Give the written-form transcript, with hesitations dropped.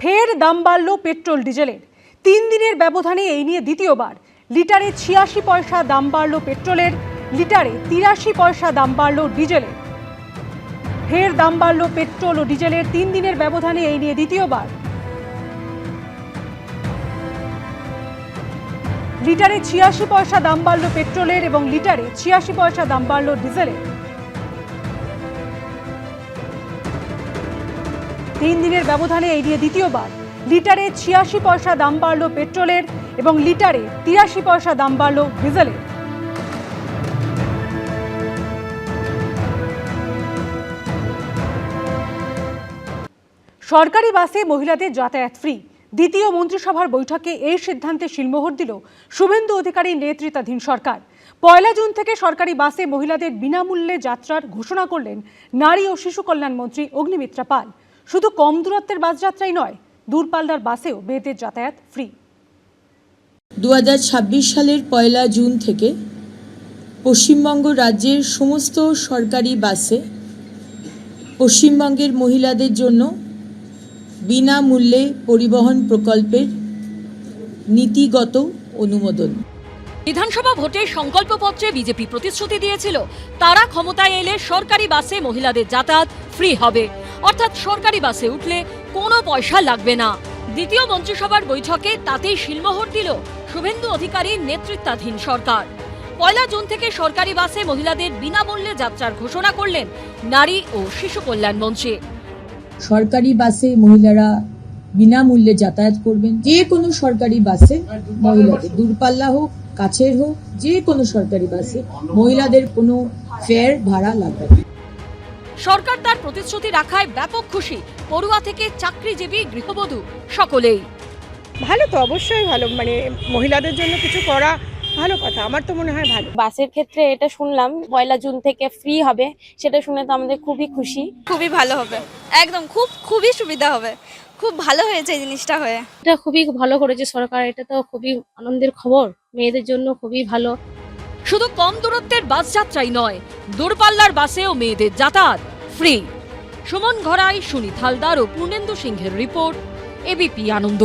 ফের দাম বাড়ল পেট্রোল ডিজেলের। 3 দিনের ব্যবধানে এই নিয়ে দ্বিতীয়বার লিটারে 86 পয়সা দাম বাড়ল পেট্রোলের, লিটারে 83 পয়সা দাম বাড়ল ডিজেলের। ফের দাম বাড়ল পেট্রোল ও ডিজেলের 3 দিনের ব্যবধানে এই নিয়ে দ্বিতীয়বার। লিটারে 86 পয়সা দাম বাড়ল পেট্রোলের এবং লিটারে 86 পয়সা দাম বাড়ল ডিজেলের। 3 দিনের ব্যবধানে এই নিয়ে দ্বিতীয়বার লিটারে 86 পয়সা দাম বাড়ল পেট্রোলের এবং লিটারে 83 পয়সা দাম বাড়ল ডিজেলের। সরকারি বাসে মহিলাদের যাতায়াত ফ্রি। দ্বিতীয় মন্ত্রিসভার বৈঠকে এই সিদ্ধান্তে শিলমোহর দিল শুভেন্দু অধিকারীর নেতৃত্বাধীন সরকার। 1 জুন থেকে সরকারি বাসে মহিলাদের বিনামূল্যে যাত্রার ঘোষণা করলেন নারী ও শিশু কল্যাণ মন্ত্রী অগ্নিমিত্রা পাল। শুধু কম দূরত্বের বাস যাত্রাই নয়, দূরপাল্লার বাসেও মেয়েদের যাতায়াত ফ্রি। 2026 সালের 1 জুন থেকে পশ্চিমবঙ্গ রাজ্যের সমস্ত সরকারি বাসে পশ্চিমবঙ্গের মহিলাদের জন্য বিনামূল্যে পরিবহন প্রকল্পের নীতিগত অনুমোদন। বিধানসভা ভোটের সংকল্পপত্রে বিজেপি প্রতিশ্রুতি দিয়েছিল তারা ক্ষমতায় এলে সরকারি বাসে মহিলাদের যাতায়াত ফ্রি হবে, অর্থাৎ সরকারি বাসে উঠলে কোনো পয়সা লাগবে না। দ্বিতীয় মন্ত্রিসভার বৈঠকে তাতেই শিলমোহর দিল শুভেন্দু অধিকারীর নেতৃত্বাধীন সরকার। 1 জুন থেকে সরকারি বাসে মহিলাদের বিনামূল্যে যাত্রার ঘোষণা করলেন নারী ও শিশু কল্যাণ মন্ত্রী। সরকারি বাসে মহিলারা বিনামূল্যে যাতায়াত করবেন। যে কোনো সরকারি বাসে মহিলাদের, দূরপাল্লা হোক কাছের হোক, যে কোনো সরকারি বাসে মহিলাদের কোনো ফেয়ার ভাড়া লাগবে না। সরকার তার প্রতিশ্রুতি রাখায় ব্যাপক খুশি পড়ুয়া থেকে চাকরিজীবী গৃহবধূ সকলেই। ভালো তো, অবশ্যই ভালো, মানে মহিলাদের জন্য কিছু করা ভালো কথা, আমার তো মনে হয় ভালো। বাসের ক্ষেত্রে এটা শুনলাম 1 জুন থেকে ফ্রি হবে, সেটা শুনে তো আমাদের খুবই খুশি। খুবই ভালো হবে, একদম খুবই সুবিধা হবে, খুব ভালো হয়েছে এই জিনিসটা হয়ে। এটা খুবই ভালো করেছে সরকার, এটা তো খুবই আনন্দের খবর, মেয়েদের জন্য খুবই ভালো। শুধু কম দূরত্বের বাস যাত্রাই নয়, দূরপাল্লার বাসেও মেয়েদের যাতায়াত ফ্রি। সুমন ঘরাই, সুনীত হালদার ও পূর্ণেন্দু সিংহের রিপোর্ট, এবিপি আনন্দ।